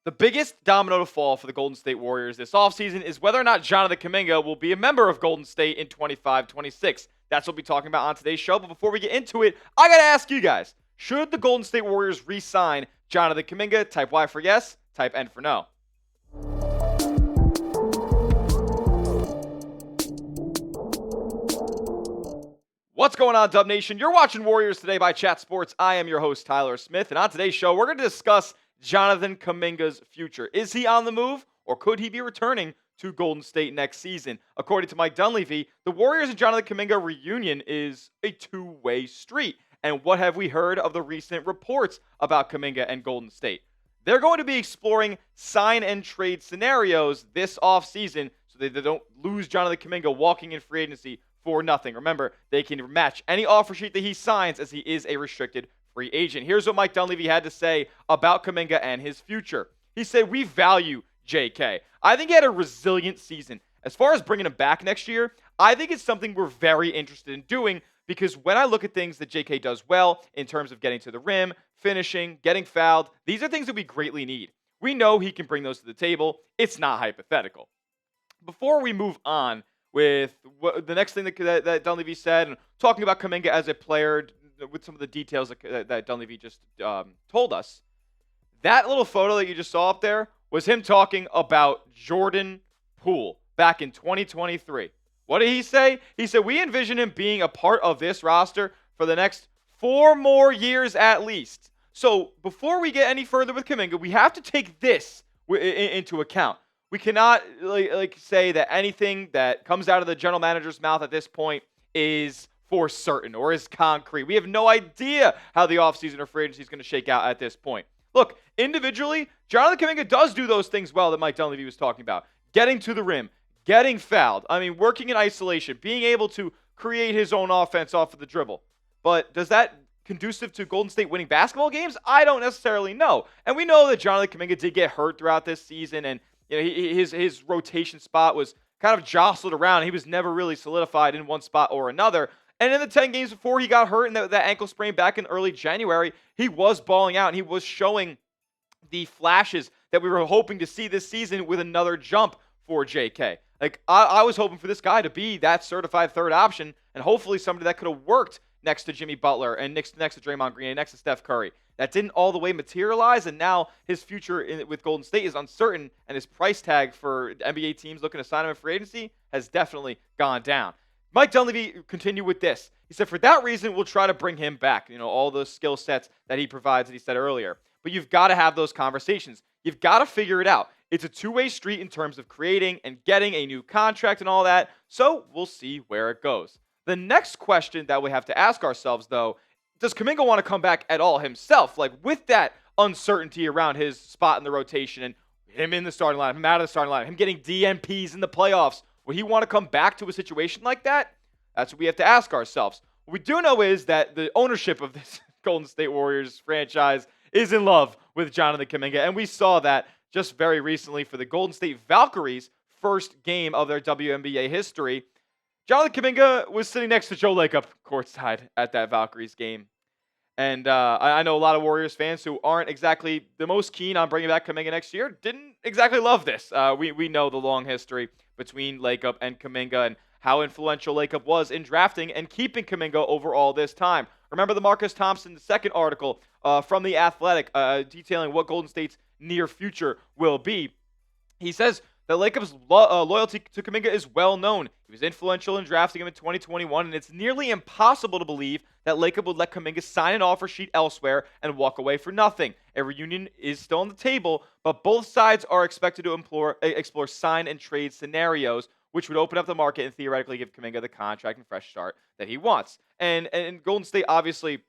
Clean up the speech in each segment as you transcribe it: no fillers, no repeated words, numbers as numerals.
The biggest domino to fall for the Golden State Warriors this offseason is whether or not Jonathan Kuminga will be a member of Golden State in 25-26. That's what we'll be talking about on today's show. But before we get into it, I got to ask you guys, should the Golden State Warriors re-sign Jonathan Kuminga? Type Y for yes, type N for no. What's going on, Dub Nation? You're watching Warriors Today by Chat Sports. I am your host, Tyler Smith, and on today's show, we're going to discuss Jonathan Kuminga's future. Is he on the move, or could he be returning to Golden State next season? According to Mike Dunleavy, the Warriors and Jonathan Kuminga reunion is a two-way street. And what have we heard of the recent reports about Kuminga and Golden State? They're going to be exploring sign and trade scenarios this offseason so they don't lose Jonathan Kuminga walking in free agency for nothing. Remember, they can match any offer sheet that he signs as he is a restricted free agent. Here's what Mike Dunleavy had to say about Kuminga and his future. He said, "We value JK. I think he had a resilient season. As far as bringing him back next year, I think it's something we're very interested in doing because when I look at things that JK does well in terms of getting to the rim, finishing, getting fouled, these are things that we greatly need. We know he can bring those to the table. It's not hypothetical." Before we move on with the next thing that Dunleavy said, and talking about Kuminga as a player with some of the details that Dunleavy just told us, that little photo that you just saw up there was him talking about Jordan Poole back in 2023. What did he say? He said, "We envision him being a part of this roster for the next 4 more years at least." So before we get any further with Kuminga, we have to take this into account. We cannot say that anything that comes out of the general manager's mouth at this point is for certain or is concrete. We have no idea how the offseason or free agency is going to shake out at this point. Look, individually, Jonathan Kuminga does do those things well that Mike Dunleavy was talking about. Getting to the rim, getting fouled. I mean, working in isolation, being able to create his own offense off of the dribble. But does that conducive to Golden State winning basketball games? I don't necessarily know. And we know that Jonathan Kuminga did get hurt throughout this season, and his rotation spot was kind of jostled around. He was never really solidified in one spot or another. And in the 10 games before he got hurt and that ankle sprain back in early January, he was balling out and he was showing the flashes that we were hoping to see this season with another jump for JK. I was hoping for this guy to be that certified third option and hopefully somebody that could have worked next to Jimmy Butler and next to Draymond Green and next to Steph Curry. That didn't all the way materialize, and now his future with Golden State is uncertain, and his price tag for NBA teams looking to sign him in free agency has definitely gone down. Mike Dunleavy continued with this. He said, "For that reason, we'll try to bring him back, all the skill sets that he provides that he said earlier. But you've got to have those conversations. You've got to figure it out. It's a two-way street in terms of creating and getting a new contract and all that, so we'll see where it goes." The next question that we have to ask ourselves, though, does Kuminga want to come back at all himself? With that uncertainty around his spot in the rotation and him in the starting line, him out of the starting line, him getting DNPs in the playoffs, would he want to come back to a situation like that? That's what we have to ask ourselves. What we do know is that the ownership of this Golden State Warriors franchise is in love with Jonathan Kuminga, and we saw that just very recently for the Golden State Valkyries' first game of their WNBA history. Jonathan Kuminga was sitting next to Joe Lacob courtside at that Valkyries game. And I know a lot of Warriors fans who aren't exactly the most keen on bringing back Kuminga next year didn't exactly love this. We know the long history between Lacob and Kuminga and how influential Lacob was in drafting and keeping Kuminga over all this time. Remember the Marcus Thompson II article from The Athletic detailing what Golden State's near future will be. He says that Lacob's loyalty to Kuminga is well known. He was influential in drafting him in 2021, and it's nearly impossible to believe that Lacob would let Kuminga sign an offer sheet elsewhere and walk away for nothing. A reunion is still on the table, but both sides are expected to explore sign and trade scenarios, which would open up the market and theoretically give Kuminga the contract and fresh start that he wants. And Golden State obviously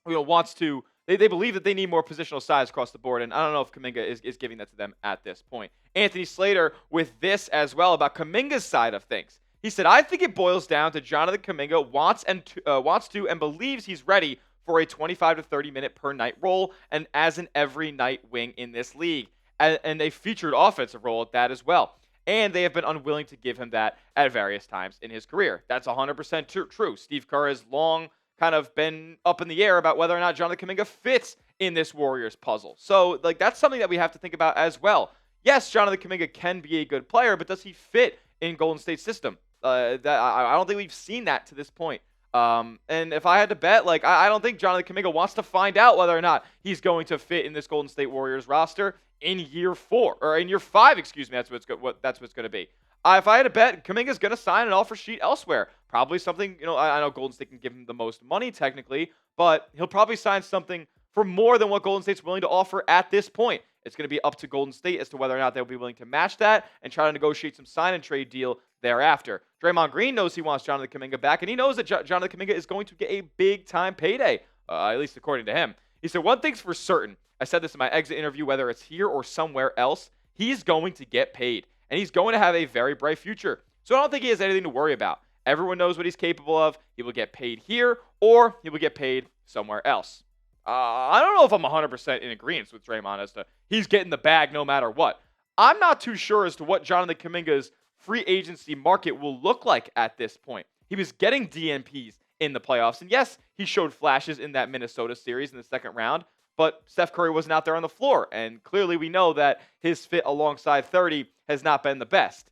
wants to. They believe that they need more positional size across the board, and I don't know if Kuminga is giving that to them at this point. Anthony Slater with this as well about Kuminga's side of things. He said, "I think it boils down to Jonathan Kuminga wants to and believes he's ready for a 25 to 30 minute per night role and as an every night wing in this league, and a featured offensive role at that as well. And they have been unwilling to give him that at various times in his career." That's 100% true. Steve Kerr has long kind of been up in the air about whether or not Jonathan Kuminga fits in this Warriors puzzle. So, like, that's something that we have to think about as well. Yes, Jonathan Kuminga can be a good player, but does he fit in Golden State's system? I don't think we've seen that to this point. And if I had to bet, like, I don't think Jonathan Kuminga wants to find out whether or not he's going to fit in this Golden State Warriors roster in year 4 or in year 5. Excuse me. That's what it's going to be. If I had to bet, Kuminga's going to sign an offer sheet elsewhere. Probably something, I know Golden State can give him the most money technically, but he'll probably sign something for more than what Golden State's willing to offer at this point. It's going to be up to Golden State as to whether or not they'll be willing to match that and try to negotiate some sign and trade deal thereafter. Draymond Green knows he wants Jonathan Kuminga back, and he knows that Jonathan Kuminga is going to get a big-time payday, at least according to him. He said, one thing's for certain. I said this in my exit interview, whether it's here or somewhere else, he's going to get paid, and he's going to have a very bright future. So I don't think he has anything to worry about. Everyone knows what he's capable of. He will get paid here, or he will get paid somewhere else. I don't know if I'm 100% in agreement with Draymond as to he's getting the bag no matter what. I'm not too sure as to what Jonathan Kuminga's free agency market will look like at this point. He was getting DNPs in the playoffs, and yes, he showed flashes in that Minnesota series in the second round, but Steph Curry wasn't out there on the floor, and clearly we know that his fit alongside 30 has not been the best.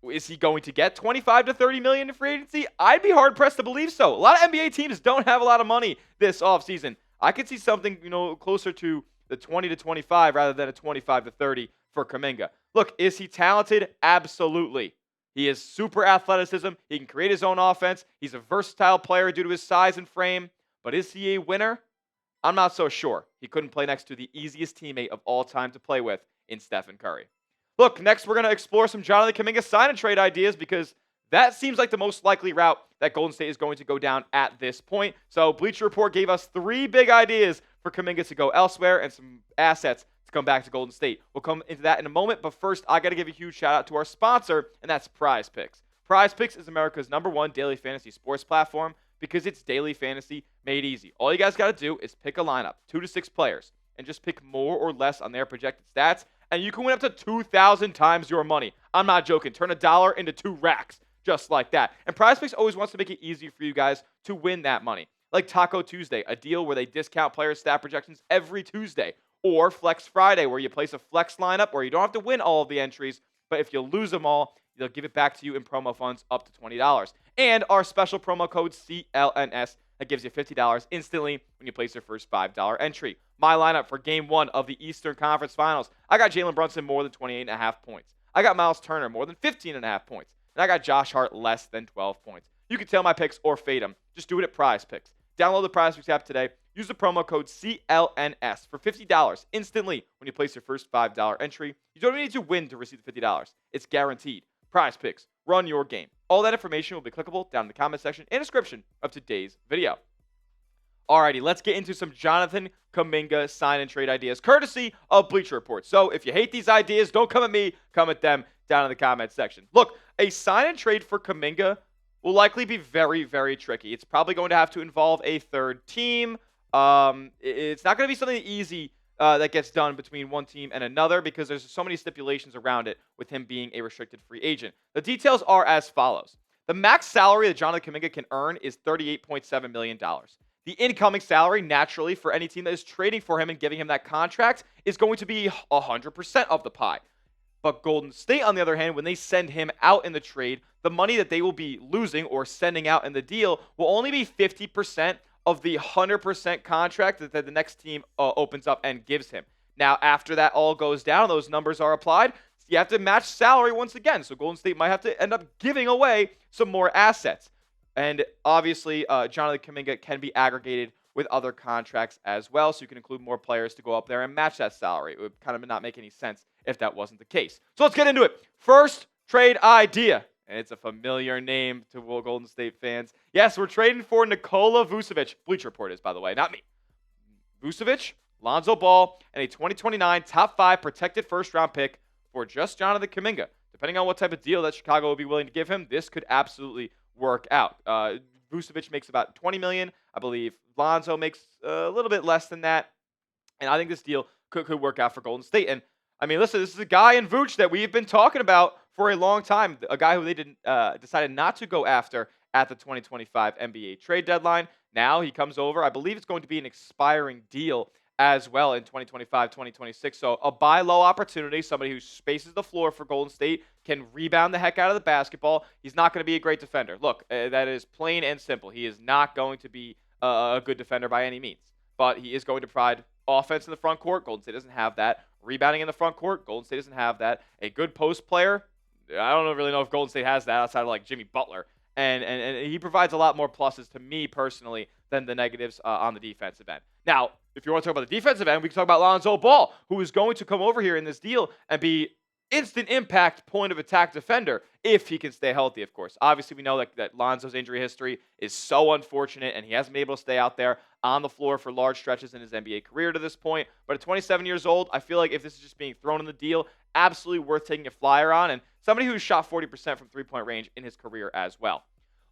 Is he going to get 25 to 30 million in free agency? I'd be hard-pressed to believe so. A lot of NBA teams don't have a lot of money this offseason. I could see something, closer to the 20 to 25 rather than a 25 to 30 for Kuminga. Look, is he talented? Absolutely. He has super athleticism. He can create his own offense. He's a versatile player due to his size and frame. But is he a winner? I'm not so sure. He couldn't play next to the easiest teammate of all time to play with in Stephen Curry. Look, next we're going to explore some Jonathan Kuminga sign and trade ideas because that seems like the most likely route that Golden State is going to go down at this point. So Bleacher Report gave us 3 big ideas for Kuminga to go elsewhere and some assets to come back to Golden State. We'll come into that in a moment, but first I got to give a huge shout out to our sponsor, and that's Prize Picks. Prize Picks is America's #1 daily fantasy sports platform because it's daily fantasy made easy. All you guys got to do is pick a lineup, 2 to 6 players, and just pick more or less on their projected stats, and you can win up to 2,000 times your money. I'm not joking. Turn $1 into 2 racks. Just like that. And PrizePicks always wants to make it easy for you guys to win that money. Like Taco Tuesday, a deal where they discount players' stat projections every Tuesday. Or Flex Friday, where you place a flex lineup where you don't have to win all of the entries, but if you lose them all, they'll give it back to you in promo funds up to $20. And our special promo code CLNS that gives you $50 instantly when you place your first $5 entry. My lineup for Game 1 of the Eastern Conference Finals. I got Jalen Brunson more than 28.5 points. I got Miles Turner more than 15.5 points. And I got Josh Hart less than 12 points. You can tail my picks or fade them. Just do it at Prize Picks. Download the Prize Picks app today. Use the promo code CLNS for $50 instantly when you place your first $5 entry. You don't even need to win to receive the $50. It's guaranteed. Prize Picks. Run your game. All that information will be clickable down in the comment section and description of today's video. Alrighty, let's get into some Jonathan Kuminga sign and trade ideas, courtesy of Bleacher Report. So if you hate these ideas, don't come at me, come at them down in the comment section. Look, a sign and trade for Kuminga will likely be very, very tricky. It's probably going to have to involve a third team. It's not going to be something easy that gets done between one team and another because there's so many stipulations around it with him being a restricted free agent. The details are as follows. The max salary that Jonathan Kuminga can earn is $38.7 million. The incoming salary, naturally, for any team that is trading for him and giving him that contract is going to be 100% of the pie. But Golden State, on the other hand, when they send him out in the trade, the money that they will be losing or sending out in the deal will only be 50% of the 100% contract that the next team opens up and gives him. Now, after that all goes down, those numbers are applied, you have to match salary once again. So Golden State might have to end up giving away some more assets. And obviously, Jonathan Kuminga can be aggregated with other contracts as well, so you can include more players to go up there and match that salary. It would kind of not make any sense if that wasn't the case. So let's get into it. First trade idea, and it's a familiar name to Golden State fans. Yes, we're trading for Nikola Vucevic. Bleacher Report is, by the way, not me. Vucevic, Lonzo Ball, and a 2029 top 5 protected first-round pick for just Jonathan Kuminga. Depending on what type of deal that Chicago will be willing to give him, this could absolutely work out. Vucevic makes about $20 million. I believe Lonzo makes a little bit less than that. And I think this deal could work out for Golden State. And I mean, listen, this is a guy in Vooch that we've been talking about for a long time. A guy who they decided not to go after at the 2025 NBA trade deadline. Now he comes over. I believe it's going to be an expiring deal as well in 2025, 2026. So a buy low opportunity, somebody who spaces the floor for Golden State, can rebound the heck out of the basketball. He's not going to be a great defender. Look, that is plain and simple. He is not going to be a good defender by any means, but he is going to provide offense in the front court. Golden State doesn't have that. Rebounding in the front court. Golden State doesn't have that. A good post player. I don't really know if Golden State has that outside of like Jimmy Butler. And he provides a lot more pluses to me personally than the negatives on the defensive end. Now, if you want to talk about the defensive end, we can talk about Lonzo Ball, who is going to come over here in this deal and be instant impact point of attack defender if he can stay healthy, of course. Obviously, we know that Lonzo's injury history is so unfortunate, and he hasn't been able to stay out there on the floor for large stretches in his NBA career to this point. But at 27 years old, I feel like if this is just being thrown in the deal, absolutely worth taking a flyer on, and somebody who's shot 40% from three-point range in his career as well.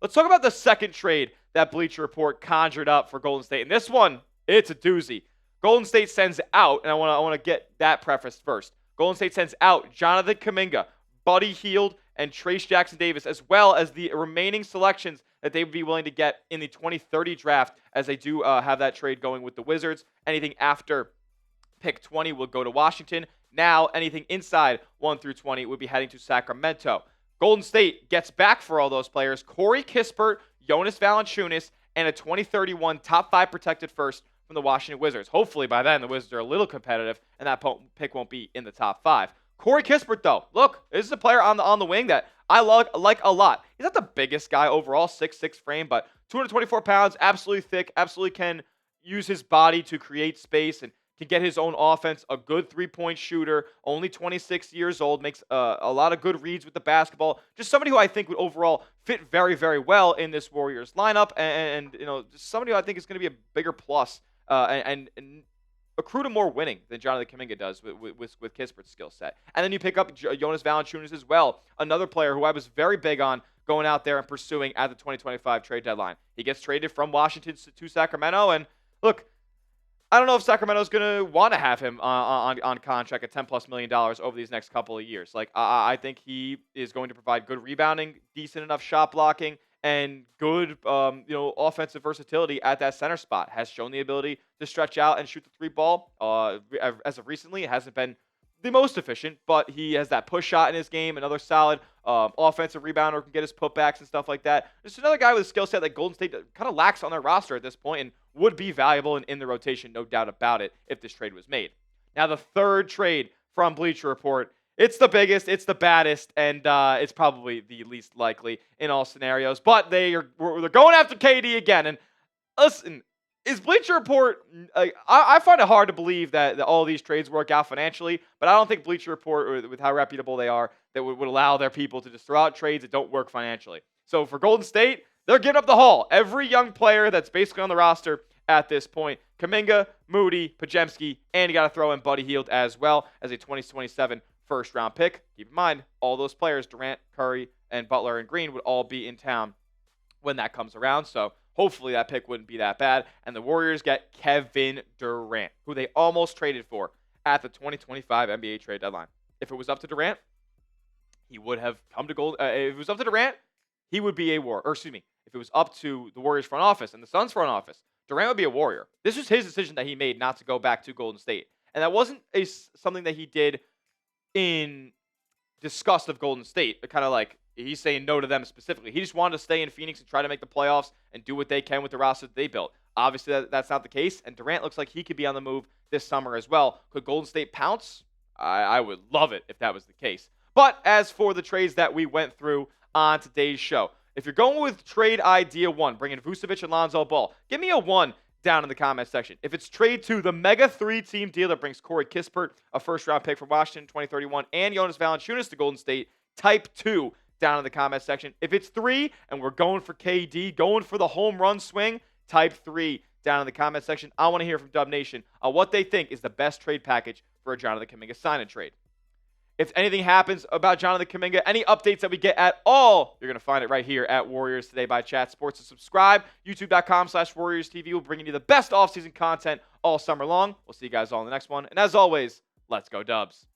Let's talk about the second trade that Bleacher Report conjured up for Golden State. And this one, it's a doozy. Golden State sends out, and I want to get that prefaced first. Golden State sends out Jonathan Kuminga, Buddy Hield, and Trace Jackson Davis, as well as the remaining selections that they would be willing to get in the 2030 draft, as they do have that trade going with the Wizards. Anything after pick 20 will go to Washington. Now, anything inside 1 through 20 would be heading to Sacramento. Golden State gets back for all those players Corey Kispert, Jonas Valanciunas, and a 2031 top 5 protected first from the Washington Wizards. Hopefully by then the Wizards are a little competitive and that pick won't be in the top 5. Corey Kispert, though, look, this is a player on the wing that I like a lot. He's not the biggest guy overall, 6'6" frame, but 224 pounds, absolutely thick, absolutely can use his body to create space and can get his own offense, a good three-point shooter, only 26 years old, makes a lot of good reads with the basketball. Just somebody who I think would overall fit very, very well in this Warriors lineup, and just somebody who I think is going to be a bigger plus and accrue to more winning than Jonathan Kuminga does with Kispert's skill set. And then you pick up Jonas Valanciunas as well, another player who I was very big on going out there and pursuing at the 2025 trade deadline. He gets traded from Washington to Sacramento, and look, I don't know if Sacramento's going to want to have him on contract at $10+ million over these next couple of years. Like, I think he is going to provide good rebounding, decent enough shot blocking, and good offensive versatility at that center spot. Has shown the ability to stretch out and shoot the three ball. As of recently, it hasn't been the most efficient, but he has that push shot in his game, another solid offensive rebounder, can get his putbacks and stuff like that. Just another guy with a skill set that Golden State kind of lacks on their roster at this point and would be valuable in the rotation, no doubt about it, if this trade was made. Now, the third trade from Bleacher Report, it's the biggest, it's the baddest, and it's probably the least likely in all scenarios, but they're going after KD again. And listen, is Bleacher Report, I find it hard to believe that all these trades work out financially, but I don't think Bleacher Report, with how reputable they are, that would allow their people to just throw out trades that don't work financially. So for Golden State, they're giving up the haul. Every young player that's basically on the roster at this point, Kuminga, Moody, Podziemski, and you got to throw in Buddy Hield as well as a 2027 first-round pick. Keep in mind, all those players, Durant, Curry, and Butler and Green, would all be in town when that comes around. So hopefully that pick wouldn't be that bad. And the Warriors get Kevin Durant, who they almost traded for at the 2025 NBA trade deadline. If it was up to Durant, he would have come to gold. If it was up to Durant, he would be a Warrior. Or excuse me, if it was up to the Warriors front office and the Suns front office, Durant would be a Warrior. This was his decision that he made not to go back to Golden State. And that wasn't something that he did in disgust of Golden State. Kind of like he's saying no to them specifically. He just wanted to stay in Phoenix and try to make the playoffs and do what they can with the roster that they built. Obviously, that's not the case. And Durant looks like he could be on the move this summer as well. Could Golden State pounce? I would love it if that was the case. But as for the trades that we went through on today's show, if you're going with trade idea 1, bringing Vucevic and Lonzo Ball, give me a 1 down in the comment section. If it's trade 2, the mega 3-team deal that brings Corey Kispert, a first-round pick from Washington, 2031, and Jonas Valanciunas to Golden State, type 2 down in the comment section. If it's 3 and we're going for KD, going for the home run swing, type 3 down in the comment section. I want to hear from Dub Nation on what they think is the best trade package for a Jonathan Kuminga sign-and trade. If anything happens about Jonathan Kuminga, any updates that we get at all, you're going to find it right here at Warriors Today by Chat Sports. So subscribe, youtube.com/Warriors TV. We'll bring you the best offseason content all summer long. We'll see you guys all in the next one. And as always, let's go Dubs.